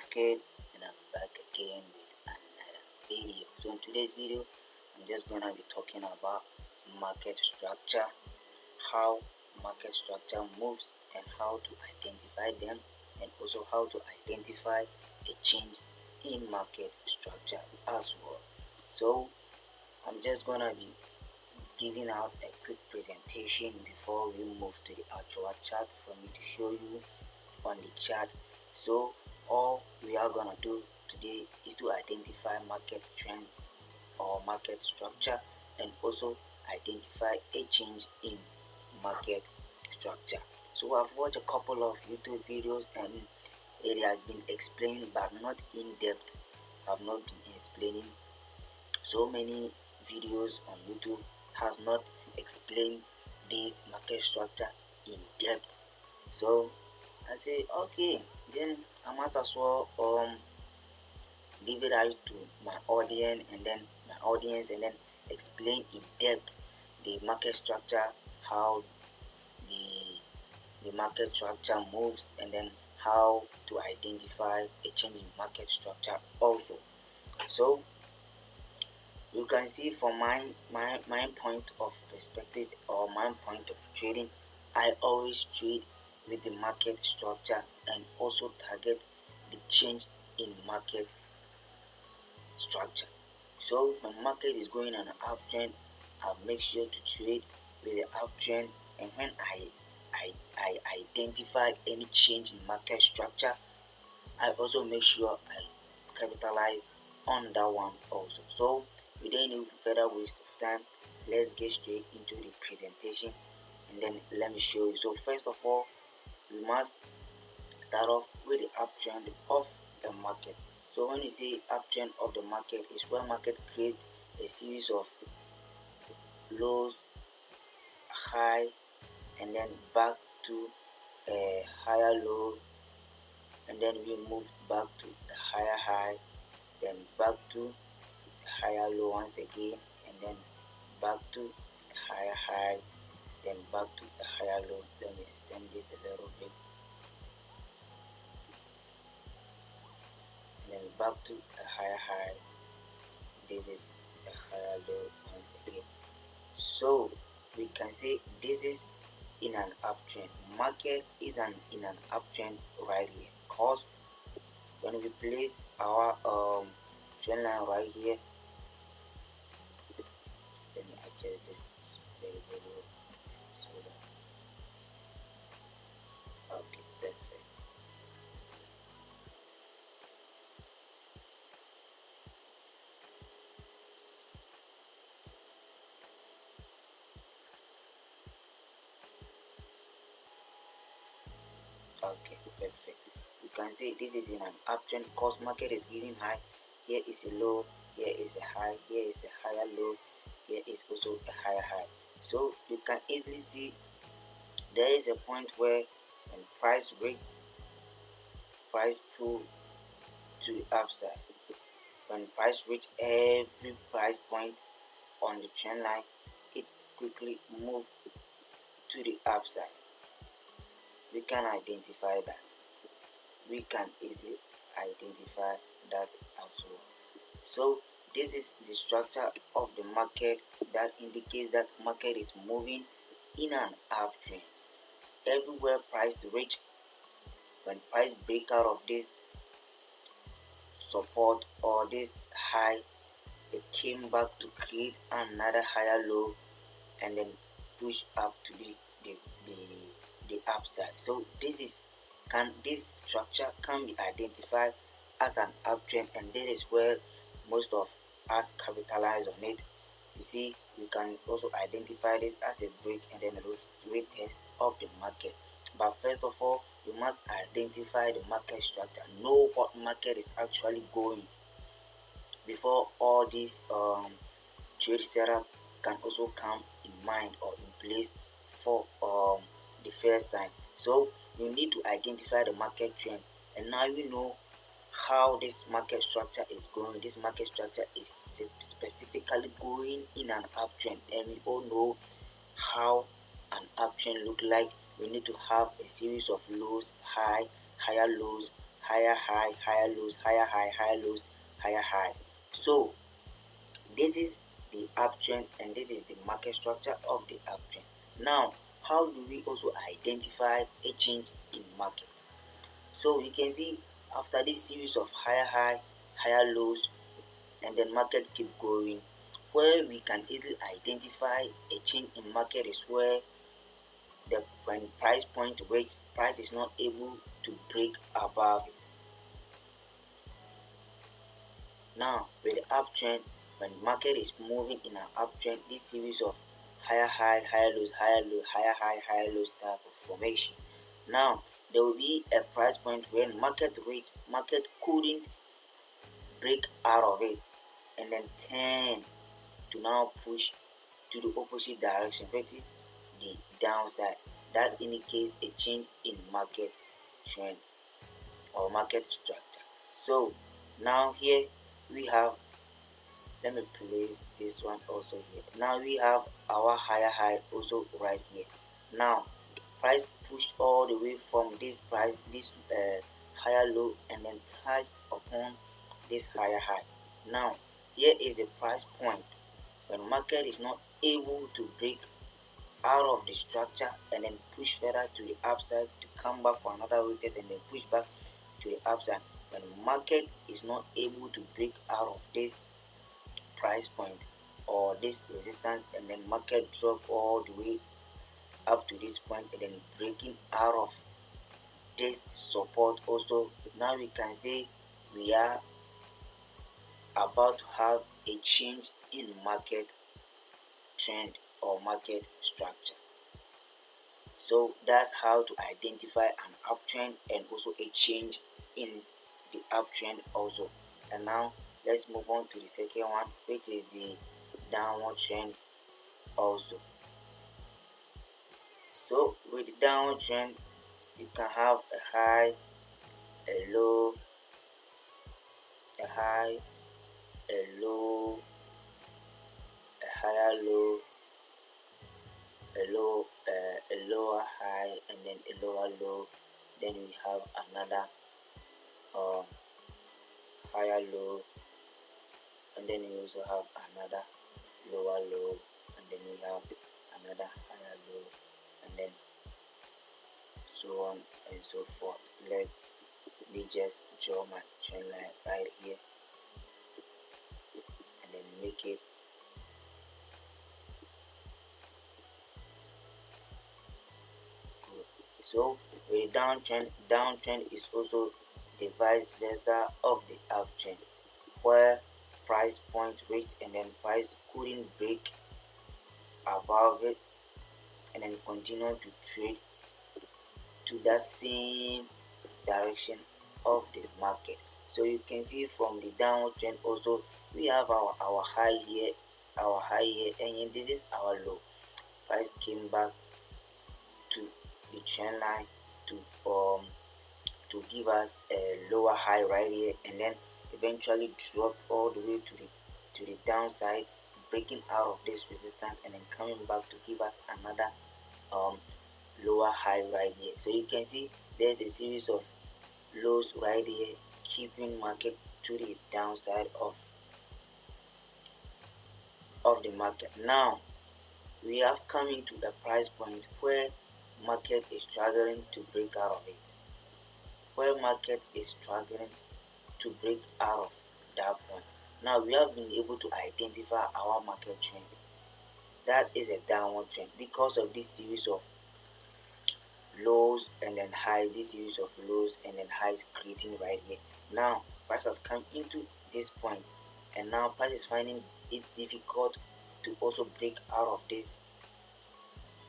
Kid, and I'm back again with another video. So in today's video, I'm just gonna be talking about market structure, how market structure moves, and how to identify them, and also how to identify a change in market structure as well. So I'm just gonna be giving out a quick presentation before we move to the actual chart for me to show you on the chart. So all we are gonna do today is to identify market trend or market structure, and also identify a change in market structure. So I've watched a couple of YouTube videos and it has been explained but not in depth. I've not been explaining so many videos on YouTube has not explained this market structure in depth. So I say okay, then I must as well give it out to my audience and then explain in depth the market structure, how the market structure moves, and then how to identify a change in market structure also. So you can see from my point of perspective or my point of trading, I always trade with the market structure and also target the change in market structure. So when market is going on an uptrend, I'll make sure to trade with the uptrend, and when I identify any change in market structure, I also make sure I capitalize on that one also. So without any further waste of time, let's get straight into the presentation and then let me show you. So first of all, we must start off with the uptrend of the market. So when you say uptrend of the market, is when market creates a series of lows, high, and then back to a higher low, and then we move back to the higher high, then back to higher low once again, and then back to the higher high, then back to the higher low. Let me extend this a little bit, and then back to the higher high. This is the higher low once again. So we can say this is in an uptrend. Market is in an uptrend right here. Cause when we place our trend line right here, let me adjust this very well so that okay, perfect. Okay, perfect. You can see this is in an uptrend cause market is giving high. Here is a low, here is a high, here is a higher low, here is also a higher high. So you can easily see there is a point where when price breaks, price pull to the upside. When price reach every price point on the trend line, it quickly move to the upside. We can identify that. We can easily identify that as well. So this is the structure of the market that indicates that market is moving in an uptrend. Everywhere price reach, when price break out of this support or this high, it came back to create another higher low and then push up to the, the, the upside. So this structure can be identified as an uptrend, and that is where most of us capitalize on it. You see, we can also identify this as a break and then a retest of the market. But first of all, you must identify the market structure, know what market is actually going before all these trade setup can also come in mind or in place for the first time. So you need to identify the market trend, and now you know how this market structure is going. This market structure is specifically going in an uptrend, and we all know how an uptrend look like. We need to have a series of lows, higher lows, higher high, higher lows, higher high, higher lows, higher highs. So this is the uptrend and this is the market structure of the uptrend. Now, how do we also identify a change in market? So you can see after this series of higher high, higher lows, and then market keep going, where we can easily identify a change in market is where the when price point reach, price is not able to break above it. Now with the uptrend, when market is moving in an uptrend, this series of higher high, higher lows, higher low, higher high, higher lows type of formation. Now there will be a price point when market couldn't break out of it and then turn to now push to the opposite direction, which is the downside. That indicates a change in market trend or market structure. So now here we have, let me place this one also here. Now we have our higher high also right here. Now price pushed all the way from this price, this higher low, and then touched upon this higher high. Now here is the price point when market is not able to break out of the structure and then push further to the upside to come back for another wicket and then push back to the upside. When market is not able to break out of this price point or this resistance and then market drop all the way up to this point and then breaking out of this support also, now we can say we are about to have a change in market trend or market structure. So that's how to identify an uptrend and also a change in the uptrend also. And now let's move on to the second one, which is the downward trend also. So with the downward trend, you can have a high, a low, a high, a low, a higher low, a lower high, and then a lower low. Then we have another um, higher low, and then we also have another lower low, and then we have another higher low, and then so on and so forth. Let me just draw my trend line right here and then make it good. So with downtrend is also the vice versa of the uptrend, where price point reached and then price couldn't break above it and then continue to trade to that same direction of the market. So you can see from the downward trend also we have our high here, and this is our low. Price came back to the trend line to give us a lower high right here and then eventually dropped all the way to the downside, breaking out of this resistance and then coming back to give us another um lower high right here. So you can see there's a series of lows right here keeping market to the downside of the market. Now we have come into a price point where market is struggling to break out of it, where market is struggling to break out of that point. Now we have been able to identify our market trend. That is a downward trend because of this series of lows and then highs, this series of lows and then highs creating right here. Now price has come into this point and now price is finding it difficult to also break out of this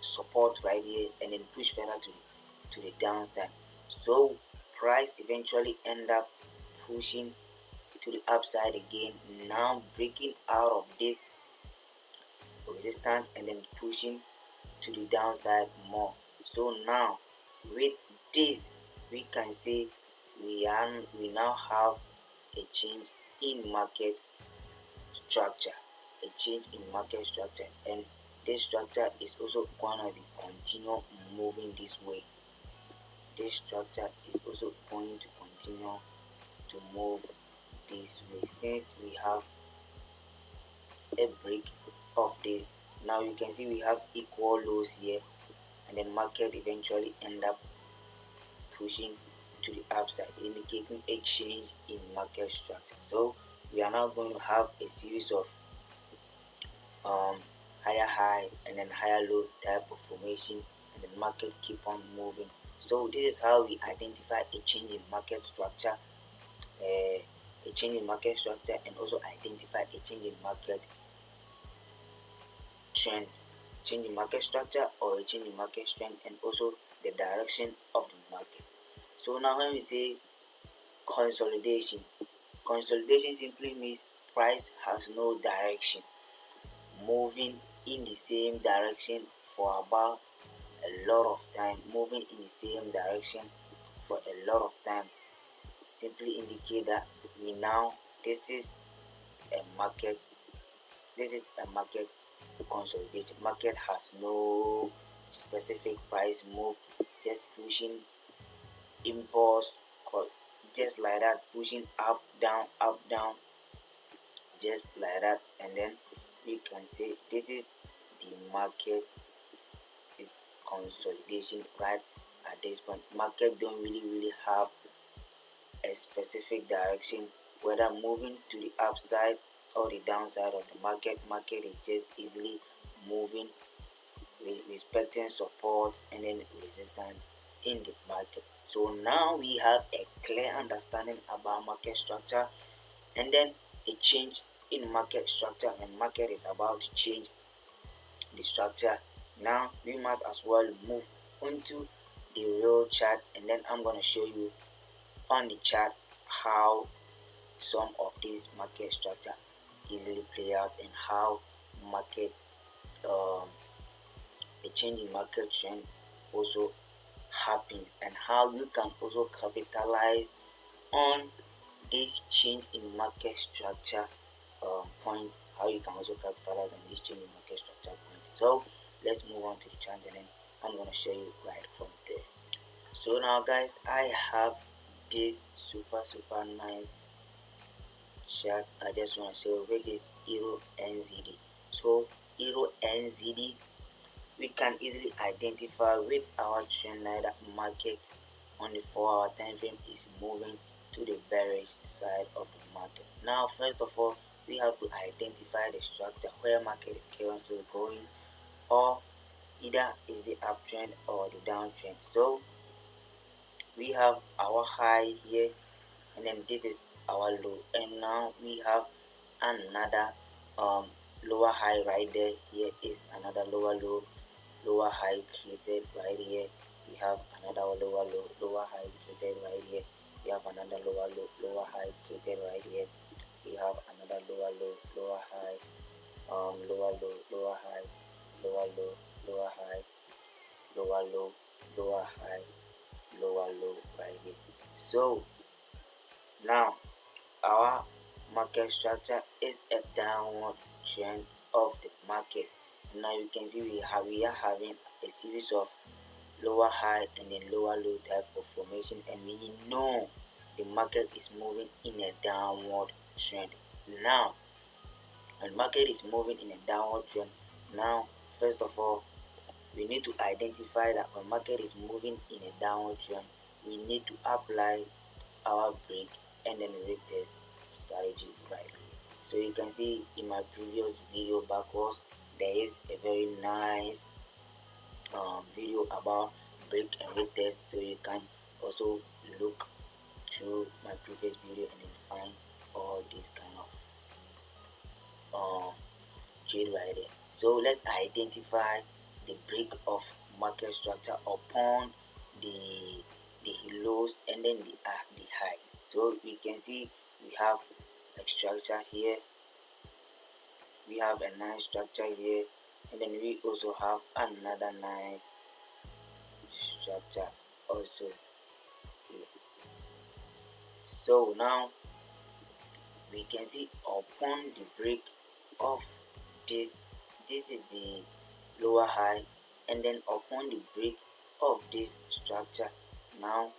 support right here and then push further to the downside. So price eventually end up pushing to the upside again, now breaking out of this resistance and then pushing to the downside more. So now with this we can say we now have a change in market structure, a change in market structure, and this structure is also gonna be continue moving this way. This structure is also going to continue continue to move this way. Since we have a break of this, now you can see we have equal lows here, and then market eventually end up pushing to the upside, indicating a change in market structure. So we are now going to have a series of higher high and then higher low type of formation, and the market keep on moving. So this is how we identify a change in market structure, a change in market structure, and also identify a change in market trend, change in market structure or a change in market trend, and also the direction of the market. So now when we say consolidation, consolidation simply means price has no direction, moving in the same direction for about a lot of time, moving in the same direction for a lot of time, simply indicate that we now this is a market, this is a market consolidation. Market has no specific price move, just pushing impulse, just like that, pushing up down, just like that, and then we can say this is the market is consolidation right at this point. Market don't really have a specific direction, whether moving to the upside or the downside of the market. Market is just easily moving, respecting support and then resistance in the market. So now we have a clear understanding about market structure, and then a change in market structure, and market is about to change the structure. Now we must as well move onto the real chart, and then I'm going to show you on the chart how some of these market structure easily play out, and how market a change in market trend also happens, and how you can also capitalize on this change in market structure point, how you can also capitalize on this change in market structure point. So let's move on to the chart, and then I'm going to show you right from there. So now guys, I have this super nice chart I just want to show, which is Euro NZD. So Euro NZD, we can easily identify with our trend line that market on the 4-hour time frame is moving to the bearish side of the market. Now first of all, we have to identify the structure where market is currently going, or either is the uptrend or the downtrend. So we have our high here, and then this is our low, and now we have another lower high right there. Here is another lower low, lower high created right here. We have another lower low, lower high created right here. We have another lower low, lower high created right here. We have another lower low, lower high, lower low, lower high, lower low, lower high, lower low, lower high, lower low right here. So now our market structure is a downward trend of the market. Now you can see we are having a series of lower high and then lower low type of formation, and we know the market is moving in a downward trend. Now when market is moving in a downward trend, now first of all, we need to identify that when market is moving in a downward trend, we need to apply our break and then retest strategy right. So you can see in my previous video backwards, there is a very nice video about break and retest, so you can also look through my previous video and then find all these kind of trade right there. So let's identify the break of market structure upon the lows and then the high. So we can see we have a structure here, we have a nice structure here, and then we also have another nice structure also here. So now we can see upon the break of this is the lower high, and then upon the break of this structure, now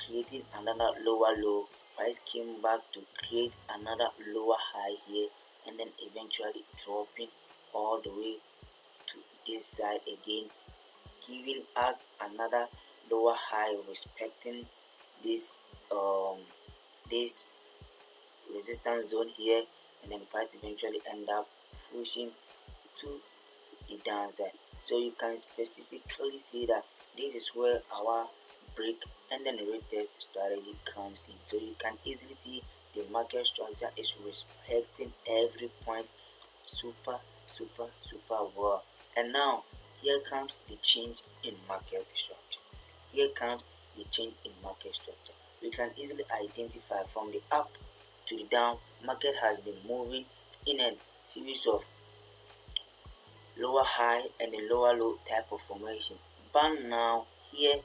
creating another lower low. Price came back to create another lower high here, and then eventually dropping all the way to this side again, giving us another lower high respecting this this resistance zone here, and then price eventually end up pushing to the downside. So you can specifically see that this is where our break and then retest strategy comes in. So you can easily see the market structure is respecting every point super well. And now here comes the change in market structure. Here comes the change in market structure. We can easily identify from the up to the down, market has been moving in a series of lower high and a lower low type of formation. But now here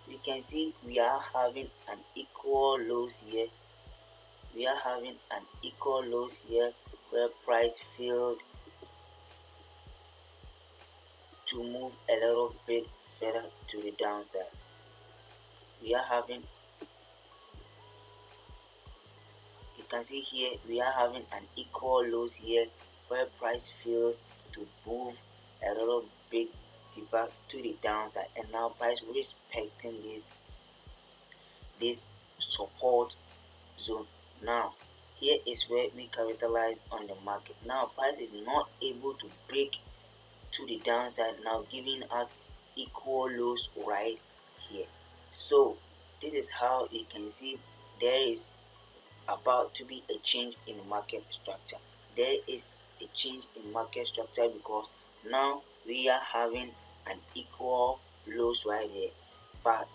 we can see we are having an equal lows here. We are having an equal lows here where price failed to move a little bit further to the downside. We are having, you can see here, we are having an equal lows here where price fails to move a little bit deeper to the downside, and now price respecting this support zone. Now here is where we capitalize on the market. Now price is not able to break to the downside, now giving us equal lows right here. So this is how you can see there is about to be a change in market structure. There is a change in market structure because now we are having an equal lows right here. But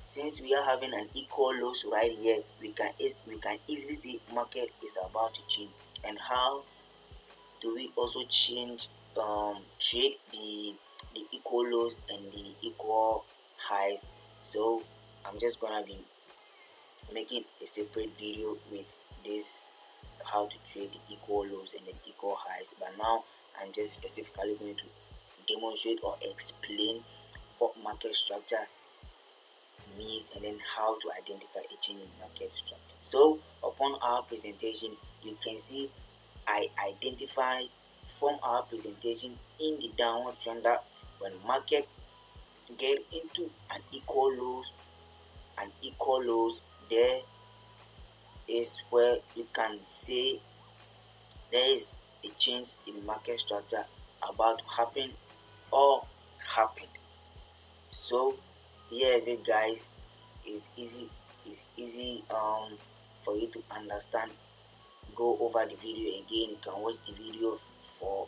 since we are having an equal lows right here, we can easily see market is about to change. And how do we also change trade the equal lows and the equal highs? So I'm just gonna be making a separate video with this, how to trade the equal lows and the equal highs, but now I'm just specifically going to demonstrate or explain what market structure means and then how to identify a change in market structure. So upon our presentation, you can see I identify from our presentation in the downward trend that when market get into an equal lows, there is where you can say there is a change in market structure about to happen or happened. So here is it, guys. It's easy for you to understand. Go over the video again. You can watch the video for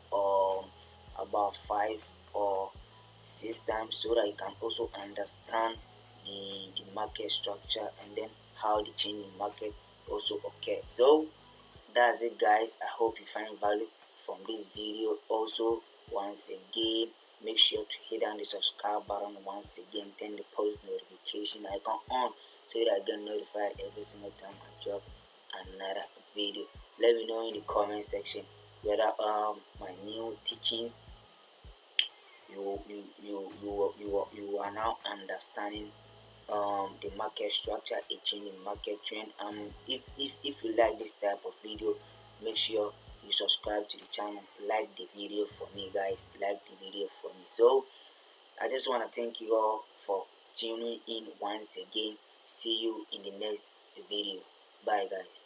about 5 or 6 times so that you can also understand the market structure and then how the change in market also occurs. So that's it, guys. I hope you find value from this video. Also, once again, make sure to hit down the subscribe button. Once again, turn the post notification icon on so that I get notified every single time I drop another video. Let me know in the comment section whether my new teachings you are now understanding the market structure, a change in market trend. If you like this type of video, make sure you subscribe to the channel, like the video for me, guys. Like the video for me. So I just want to thank you all for tuning in once again. See you in the next video. Bye, guys.